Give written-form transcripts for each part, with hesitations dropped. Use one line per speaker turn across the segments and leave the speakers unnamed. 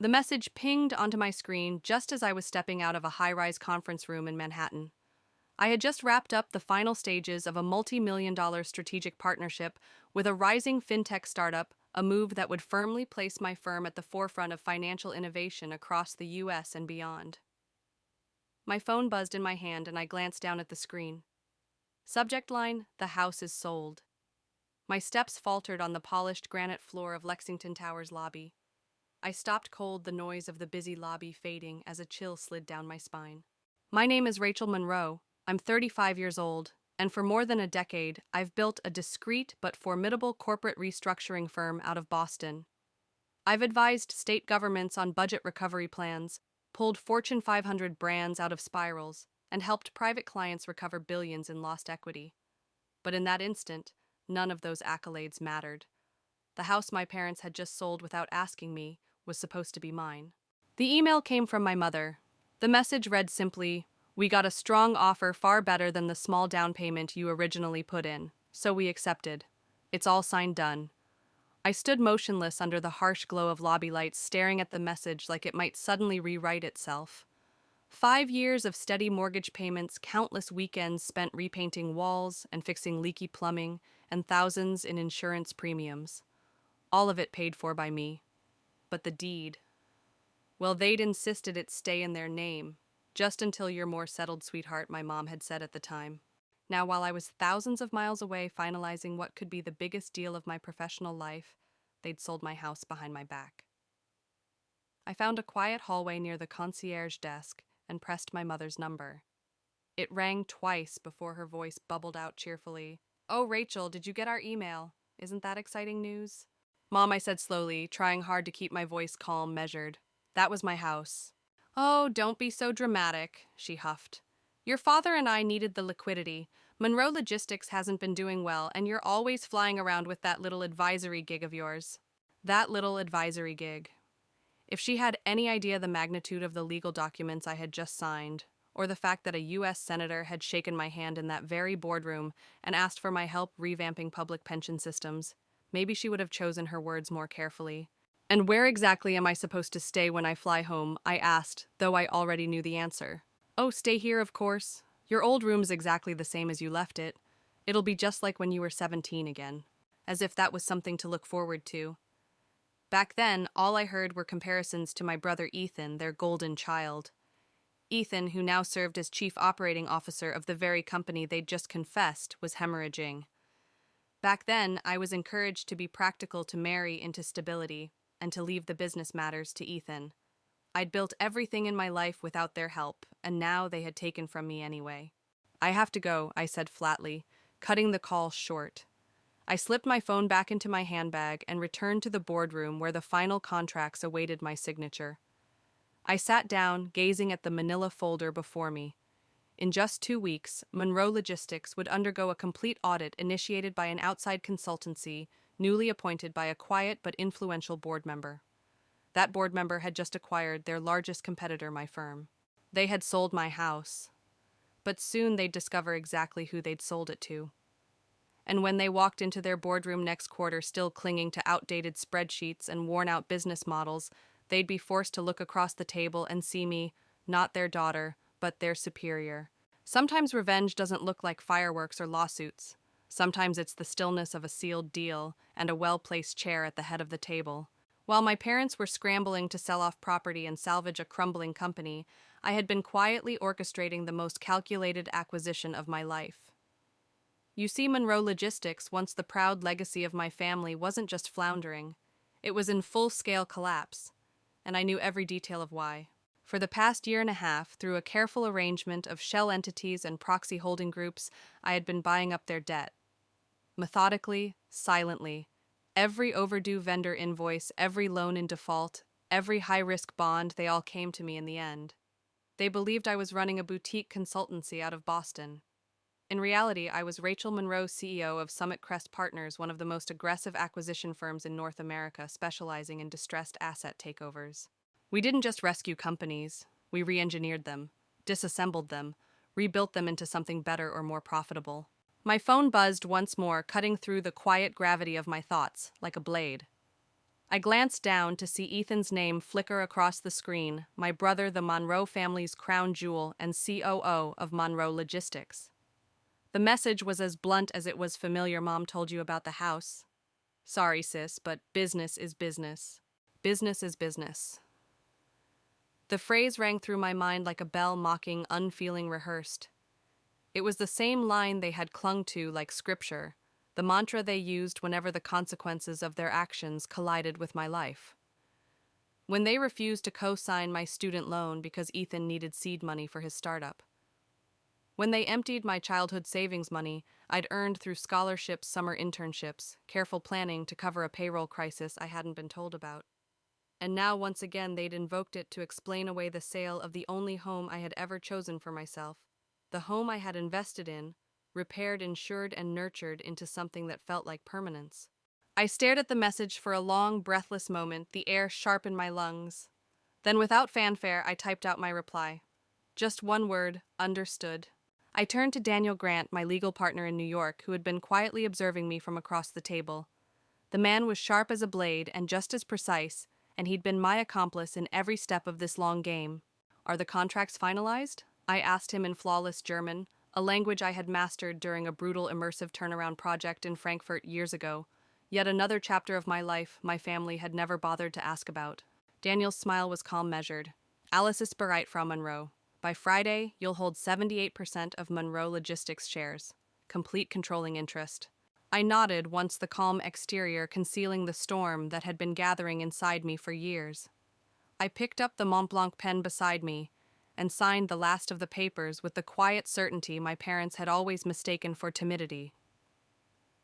The message pinged onto my screen just as I was stepping out of a high-rise conference room in Manhattan. I had just wrapped up the final stages of a multi-million-dollar strategic partnership with a rising fintech startup, a move that would firmly place my firm at the forefront of financial innovation across the US and beyond. My phone buzzed in my hand and I glanced down at the screen. Subject line: The house is sold. My steps faltered on the polished granite floor of Lexington Tower's lobby. I stopped cold, the noise of the busy lobby fading as a chill slid down my spine. My name is Rachel Monroe. I'm 35 years old, and for more than a decade, I've built a discreet but formidable corporate restructuring firm out of Boston. I've advised state governments on budget recovery plans, pulled Fortune 500 brands out of spirals, and helped private clients recover billions in lost equity. But in that instant, none of those accolades mattered. The house my parents had just sold without asking me was supposed to be mine. The email came from my mother. The message read simply, "We got a strong offer far better than the small down payment you originally put in, so we accepted. It's all signed done." I stood motionless under the harsh glow of lobby lights, staring at the message like it might suddenly rewrite itself. 5 years of steady mortgage payments, countless weekends spent repainting walls and fixing leaky plumbing, and thousands in insurance premiums. All of it paid for by me. But the deed, well, they'd insisted it stay in their name, just until you're more settled, sweetheart, my mom had said at the time. Now, while I was thousands of miles away finalizing what could be the biggest deal of my professional life, they'd sold my house behind my back. I found a quiet hallway near the concierge desk and pressed my mother's number. It rang twice before her voice bubbled out cheerfully. "Oh, Rachel, did you get our email? Isn't that exciting news?" "Mom," I said slowly, trying hard to keep my voice calm, measured. "That was my house." "Oh, don't be so dramatic," she huffed. "Your father and I needed the liquidity. Monroe Logistics hasn't been doing well, and you're always flying around with that little advisory gig of yours." That little advisory gig. If she had any idea the magnitude of the legal documents I had just signed, or the fact that a U.S. senator had shaken my hand in that very boardroom and asked for my help revamping public pension systems, maybe she would have chosen her words more carefully. "And where exactly am I supposed to stay when I fly home?" I asked, though I already knew the answer. "Oh, stay here, of course. Your old room's exactly the same as you left it. It'll be just like when you were 17 again." As if that was something to look forward to. Back then, all I heard were comparisons to my brother Ethan, their golden child. Ethan, who now served as chief operating officer of the very company they'd just confessed was hemorrhaging. Back then, I was encouraged to be practical, to marry into stability, and to leave the business matters to Ethan. I'd built everything in my life without their help, and now they had taken from me anyway. "I have to go," I said flatly, cutting the call short. I slipped my phone back into my handbag and returned to the boardroom where the final contracts awaited my signature. I sat down, gazing at the manila folder before me. In just 2 weeks, Monroe Logistics would undergo a complete audit initiated by an outside consultancy, newly appointed by a quiet but influential board member. That board member had just acquired their largest competitor, my firm. They had sold my house. But soon they'd discover exactly who they'd sold it to. And when they walked into their boardroom next quarter still clinging to outdated spreadsheets and worn-out business models, they'd be forced to look across the table and see me, not their daughter, but their superior. Sometimes revenge doesn't look like fireworks or lawsuits. Sometimes it's the stillness of a sealed deal and a well-placed chair at the head of the table. While my parents were scrambling to sell off property and salvage a crumbling company, I had been quietly orchestrating the most calculated acquisition of my life. You see, Monroe Logistics, once the proud legacy of my family, wasn't just floundering. It was in full-scale collapse, and I knew every detail of why. For the past year and a half, through a careful arrangement of shell entities and proxy holding groups, I had been buying up their debt. Methodically, silently. Every overdue vendor invoice, every loan in default, every high-risk bond, they all came to me in the end. They believed I was running a boutique consultancy out of Boston. In reality, I was Rachel Monroe, CEO of Summit Crest Partners, one of the most aggressive acquisition firms in North America, specializing in distressed asset takeovers. We didn't just rescue companies, we re-engineered them, disassembled them, rebuilt them into something better or more profitable. My phone buzzed once more, cutting through the quiet gravity of my thoughts, like a blade. I glanced down to see Ethan's name flicker across the screen, my brother, the Monroe family's crown jewel and COO of Monroe Logistics. The message was as blunt as it was familiar. Mom told you about the house. Sorry, sis, but business is business. Business is business. The phrase rang through my mind like a bell mocking unfeeling rehearsed. It was the same line they had clung to like scripture, the mantra they used whenever the consequences of their actions collided with my life. When they refused to co-sign my student loan because Ethan needed seed money for his startup. When they emptied my childhood savings money I'd earned through scholarships, summer internships, careful planning to cover a payroll crisis I hadn't been told about. And now once again they'd invoked it to explain away the sale of the only home I had ever chosen for myself, the home I had invested in, repaired, insured, and nurtured into something that felt like permanence. I stared at the message for a long, breathless moment, the air sharp in my lungs. Then without fanfare, I typed out my reply. Just one word, understood. I turned to Daniel Grant, my legal partner in New York, who had been quietly observing me from across the table. The man was sharp as a blade and just as precise, and he'd been my accomplice in every step of this long game. Are the contracts finalized? I asked him in flawless German, a language I had mastered during a brutal immersive turnaround project in Frankfurt years ago. Yet another chapter of my life my family had never bothered to ask about. Daniel's smile was calm, measured. Alles ist bereit, Frau Monroe. By Friday, you'll hold 78% of Monroe Logistics shares. Complete controlling interest. I nodded once the calm exterior concealing the storm that had been gathering inside me for years. I picked up the Mont Blanc pen beside me and signed the last of the papers with the quiet certainty my parents had always mistaken for timidity.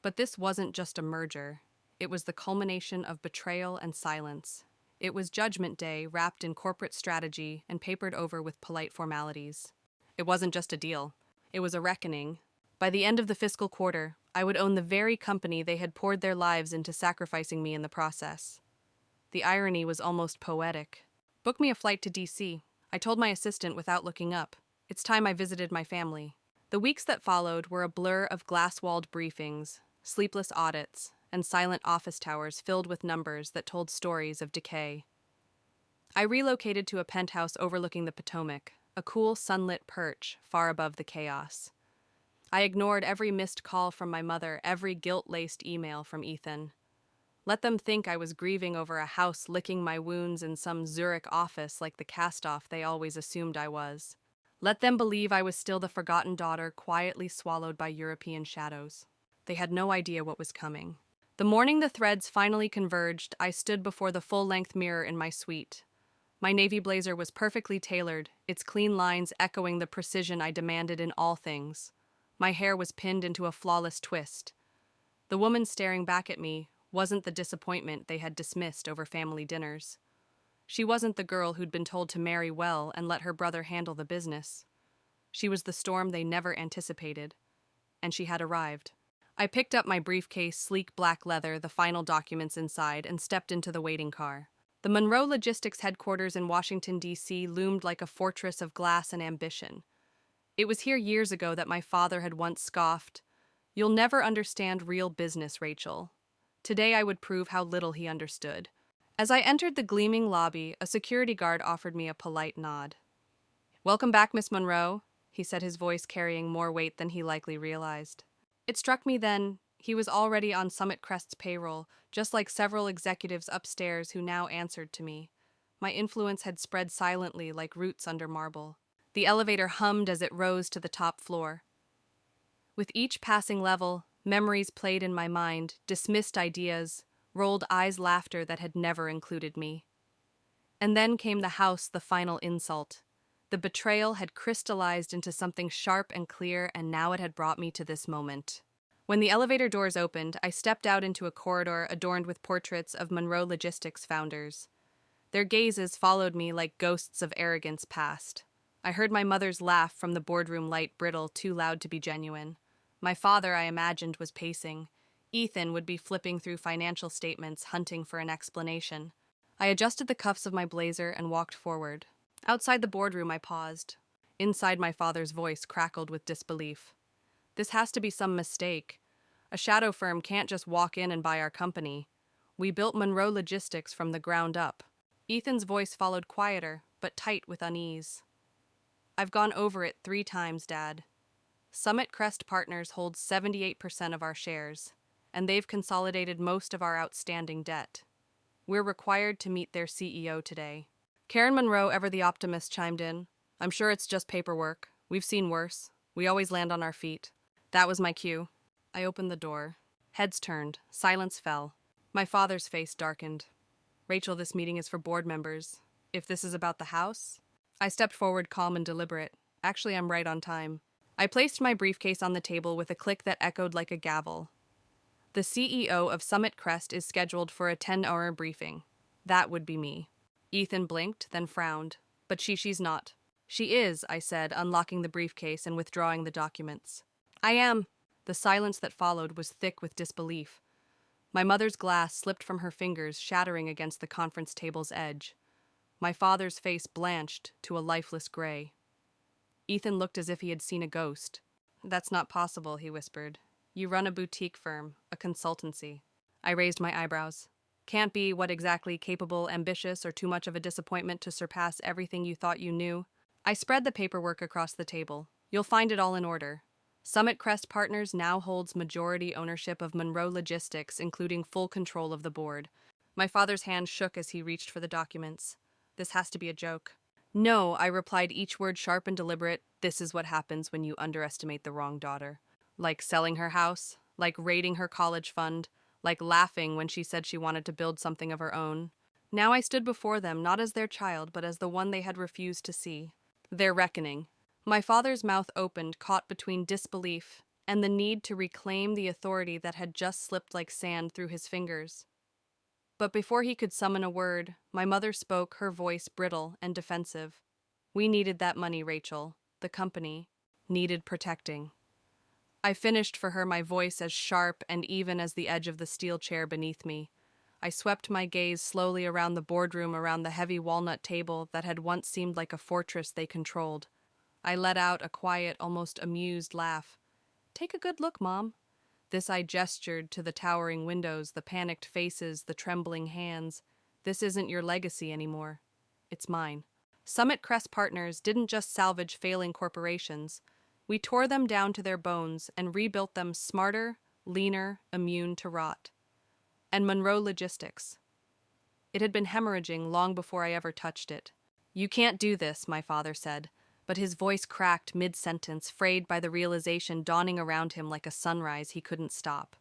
But this wasn't just a merger. It was the culmination of betrayal and silence. It was Judgment Day wrapped in corporate strategy and papered over with polite formalities. It wasn't just a deal. It was a reckoning. By the end of the fiscal quarter, I would own the very company they had poured their lives into, sacrificing me in the process. The irony was almost poetic. Book me a flight to DC. I told my assistant without looking up. It's time I visited my family. The weeks that followed were a blur of glass-walled briefings, sleepless audits, and silent office towers filled with numbers that told stories of decay. I relocated to a penthouse overlooking the Potomac, a cool, sunlit perch far above the chaos. I ignored every missed call from my mother, every guilt-laced email from Ethan. Let them think I was grieving over a house licking my wounds in some Zurich office like the cast-off they always assumed I was. Let them believe I was still the forgotten daughter quietly swallowed by European shadows. They had no idea what was coming. The morning the threads finally converged, I stood before the full-length mirror in my suite. My navy blazer was perfectly tailored, its clean lines echoing the precision I demanded in all things. My hair was pinned into a flawless twist. The woman staring back at me wasn't the disappointment they had dismissed over family dinners. She wasn't the girl who'd been told to marry well and let her brother handle the business. She was the storm they never anticipated, and she had arrived. I picked up my briefcase, sleek black leather, the final documents inside, and stepped into the waiting car. The Monroe Logistics headquarters in Washington, D.C. loomed like a fortress of glass and ambition. It was here years ago that my father had once scoffed, "You'll never understand real business, Rachel." Today I would prove how little he understood. As I entered the gleaming lobby, a security guard offered me a polite nod. "Welcome back, Miss Monroe," he said, his voice carrying more weight than he likely realized. It struck me then he was already on Summit Crest's payroll, just like several executives upstairs who now answered to me. My influence had spread silently like roots under marble. The elevator hummed as it rose to the top floor. With each passing level, memories played in my mind, dismissed ideas, rolled eyes laughter that had never included me. And then came the house, the final insult. The betrayal had crystallized into something sharp and clear, and now it had brought me to this moment. When the elevator doors opened, I stepped out into a corridor adorned with portraits of Monroe Logistics founders. Their gazes followed me like ghosts of arrogance past. I heard my mother's laugh from the boardroom light, brittle, too loud to be genuine. My father, I imagined, was pacing. Ethan would be flipping through financial statements, hunting for an explanation. I adjusted the cuffs of my blazer and walked forward. Outside the boardroom, I paused. Inside, my father's voice crackled with disbelief. "This has to be some mistake. A shadow firm can't just walk in and buy our company. We built Monroe Logistics from the ground up. Ethan's voice followed quieter, but tight with unease. I've gone over it 3 times, Dad. Summit Crest Partners holds 78% of our shares, and they've consolidated most of our outstanding debt. We're required to meet their CEO today. Karen Monroe, ever the optimist, chimed in. I'm sure it's just paperwork. We've seen worse. We always land on our feet. That was my cue. I opened the door. Heads turned. Silence fell. My father's face darkened. Rachel, this meeting is for board members. If this is about the house... I stepped forward, calm and deliberate. Actually, I'm right on time. I placed my briefcase on the table with a click that echoed like a gavel. The CEO of Summit Crest is scheduled for a 10-hour briefing. That would be me. Ethan blinked, then frowned. But she's not. She is, I said, unlocking the briefcase and withdrawing the documents. I am. The silence that followed was thick with disbelief. My mother's glass slipped from her fingers, shattering against the conference table's edge. My father's face blanched to a lifeless gray. Ethan looked as if he had seen a ghost. That's not possible, he whispered. You run a boutique firm, a consultancy. I raised my eyebrows. Can't be what exactly capable, ambitious, or too much of a disappointment to surpass everything you thought you knew. I spread the paperwork across the table. You'll find it all in order. Summit Crest Partners now holds majority ownership of Monroe Logistics, including full control of the board. My father's hand shook as he reached for the documents. This has to be a joke. No, I replied, each word sharp and deliberate. This is what happens when you underestimate the wrong daughter. Like selling her house, like raiding her college fund, like laughing when she said she wanted to build something of her own. Now I stood before them, not as their child, but as the one they had refused to see. Their reckoning. My father's mouth opened, caught between disbelief and the need to reclaim the authority that had just slipped like sand through his fingers. But before he could summon a word, my mother spoke, her voice brittle and defensive. We needed that money, Rachel. The company needed protecting. I finished for her, my voice as sharp and even as the edge of the steel chair beneath me. I swept my gaze slowly around the boardroom, around the heavy walnut table that had once seemed like a fortress they controlled. I let out a quiet, almost amused laugh. Take a good look, Mom. This I gestured to the towering windows, the panicked faces, the trembling hands. This isn't your legacy anymore. It's mine. Summit Crest Partners didn't just salvage failing corporations. We tore them down to their bones and rebuilt them smarter, leaner, immune to rot. And Monroe Logistics. It had been hemorrhaging long before I ever touched it. You can't do this, my father said, but his voice cracked mid-sentence, frayed by the realization dawning around him like a sunrise he couldn't stop.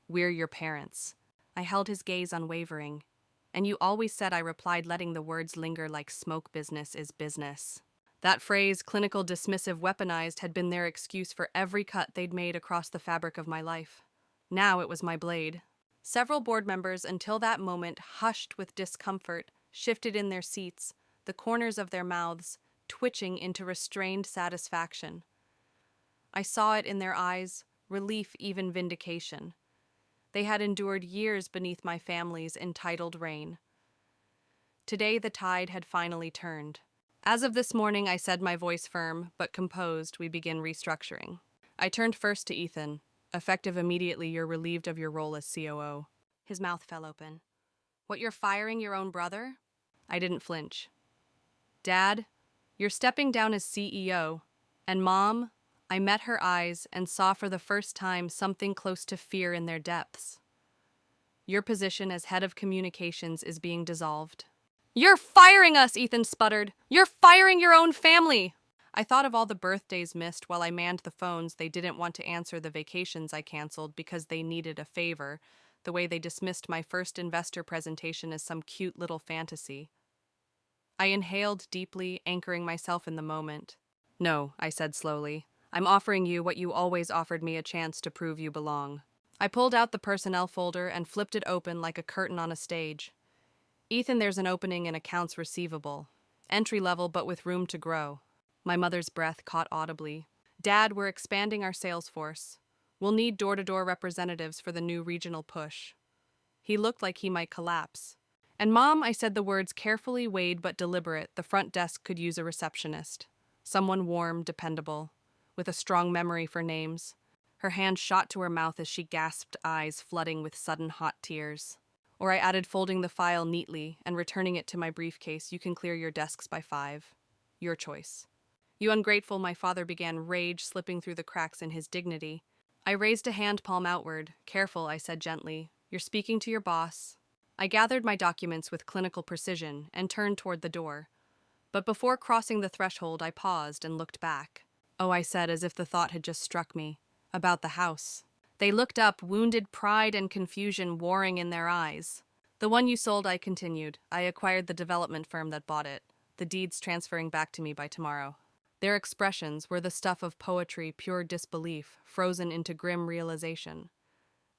We're your parents. I held his gaze unwavering. And you always said, I replied, letting the words linger like smoke. Business is business. That phrase, clinical, dismissive, weaponized, had been their excuse for every cut they'd made across the fabric of my life. Now it was my blade. Several board members, until that moment hushed with discomfort, shifted in their seats, the corners of their mouths twitching into restrained satisfaction. I saw it in their eyes, relief, even vindication. They had endured years beneath my family's entitled reign. Today the tide had finally turned. As of this morning, I said, my voice firm, but composed, we begin restructuring. I turned first to Ethan. Effective immediately, you're relieved of your role as COO. His mouth fell open. What, you're firing your own brother? I didn't flinch. Dad, you're stepping down as CEO. And Mom, I met her eyes and saw for the first time something close to fear in their depths. Your position as head of communications is being dissolved. You're firing us, Ethan sputtered. You're firing your own family. I thought of all the birthdays missed while I manned the phones. They didn't want to answer the vacations I canceled because they needed a favor, the way they dismissed my first investor presentation as some cute little fantasy. I inhaled deeply, anchoring myself in the moment. No, I said slowly. I'm offering you what you always offered me, a chance to prove you belong. I pulled out the personnel folder and flipped it open like a curtain on a stage. Ethan, there's an opening in accounts receivable. Entry level, but with room to grow. My mother's breath caught audibly. Dad, we're expanding our sales force. We'll need door-to-door representatives for the new regional push. He looked like he might collapse. And Mom, I said the words carefully weighed but deliberate. The front desk could use a receptionist. Someone warm, dependable, with a strong memory for names. Her hand shot to her mouth as she gasped, eyes flooding with sudden hot tears. Or I added folding the file neatly and returning it to my briefcase. You can clear your desks by 5. Your choice. You ungrateful, my father began, rage slipping through the cracks in his dignity. I raised a hand palm outward. Careful, I said gently. You're speaking to your boss. I gathered my documents with clinical precision and turned toward the door. But before crossing the threshold, I paused and looked back. Oh, I said, as if the thought had just struck me. About the house. They looked up, wounded pride and confusion warring in their eyes. The one you sold, I continued. I acquired the development firm that bought it. The deeds transferring back to me by tomorrow. Their expressions were the stuff of poetry, pure disbelief, frozen into grim realization.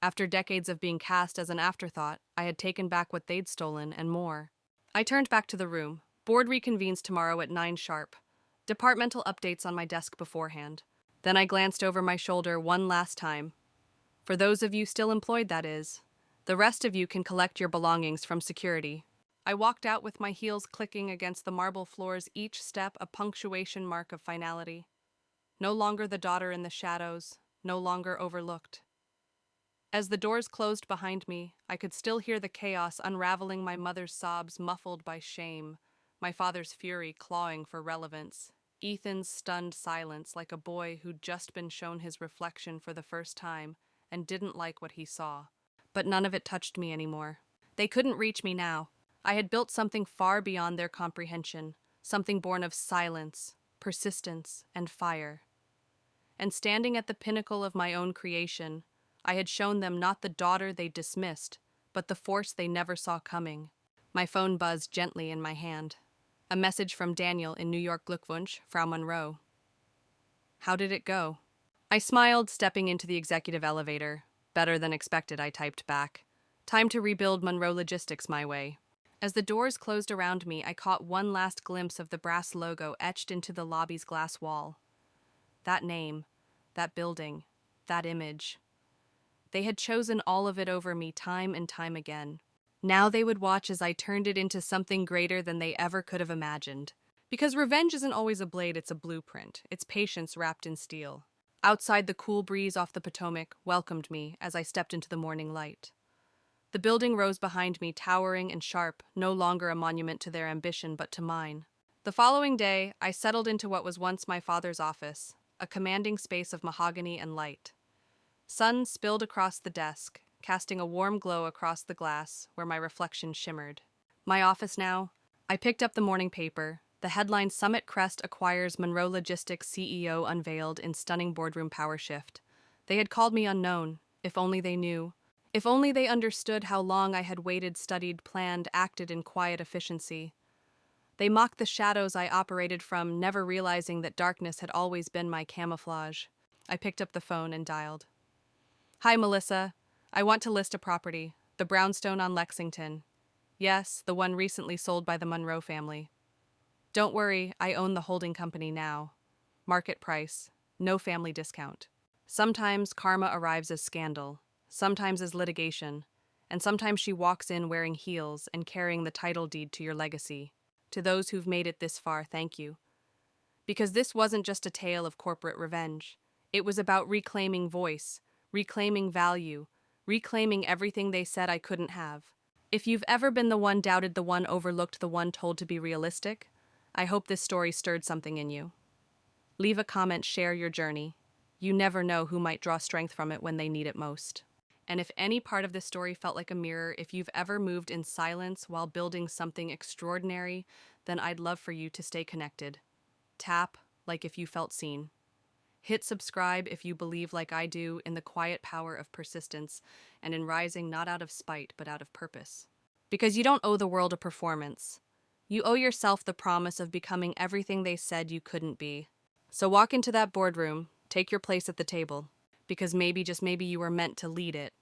After decades of being cast as an afterthought, I had taken back what they'd stolen and more. I turned back to the room. Board reconvenes tomorrow at 9 sharp. Departmental updates on my desk beforehand. Then I glanced over my shoulder one last time. For those of you still employed, that is. The rest of you can collect your belongings from security. I walked out with my heels clicking against the marble floors, each step a punctuation mark of finality. No longer the daughter in the shadows, no longer overlooked. As the doors closed behind me, I could still hear the chaos unraveling, my mother's sobs muffled by shame, my father's fury clawing for relevance, Ethan's stunned silence like a boy who'd just been shown his reflection for the first time and didn't like what he saw. But none of it touched me anymore. They couldn't reach me now. I had built something far beyond their comprehension, something born of silence, persistence, and fire. And standing at the pinnacle of my own creation, I had shown them not the daughter they dismissed, but the force they never saw coming. My phone buzzed gently in my hand. A message from Daniel in New York. Glückwunsch, Frau Monroe. How did it go? I smiled, stepping into the executive elevator. Better than expected, I typed back. Time to rebuild Monroe Logistics my way. As the doors closed around me, I caught one last glimpse of the brass logo etched into the lobby's glass wall. That name, that building, that image. They had chosen all of it over me time and time again. Now they would watch as I turned it into something greater than they ever could have imagined. Because revenge isn't always a blade, it's a blueprint. It's patience wrapped in steel. Outside, the cool breeze off the Potomac welcomed me as I stepped into the morning light. The building rose behind me, towering and sharp, no longer a monument to their ambition but to mine. The following day, I settled into what was once my father's office, a commanding space of mahogany and light. Sun spilled across the desk, casting a warm glow across the glass where my reflection shimmered. My office now. I picked up the morning paper. The headline, Summit Crest Acquires Monroe Logistics CEO Unveiled in Stunning Boardroom Power Shift. They had called me unknown. If only they knew. If only they understood how long I had waited, studied, planned, acted in quiet efficiency. They mocked the shadows I operated from, never realizing that darkness had always been my camouflage. I picked up the phone and dialed. Hi, Melissa. I want to list a property, the brownstone on Lexington. Yes, the one recently sold by the Monroe family. Don't worry, I own the holding company now. Market price, no family discount. Sometimes karma arrives as scandal, sometimes as litigation, and sometimes she walks in wearing heels and carrying the title deed to your legacy. To those who've made it this far, thank you. Because this wasn't just a tale of corporate revenge. It was about reclaiming voice, reclaiming value, reclaiming everything they said I couldn't have. If you've ever been the one doubted, the one overlooked, the one told to be realistic, I hope this story stirred something in you. Leave a comment, share your journey. You never know who might draw strength from it when they need it most. And if any part of this story felt like a mirror, if you've ever moved in silence while building something extraordinary, then I'd love for you to stay connected. Tap like if you felt seen. Hit subscribe if you believe, like I do, in the quiet power of persistence and in rising not out of spite but out of purpose. Because you don't owe the world a performance. You owe yourself the promise of becoming everything they said you couldn't be. So walk into that boardroom, take your place at the table, because maybe, just maybe, you were meant to lead it.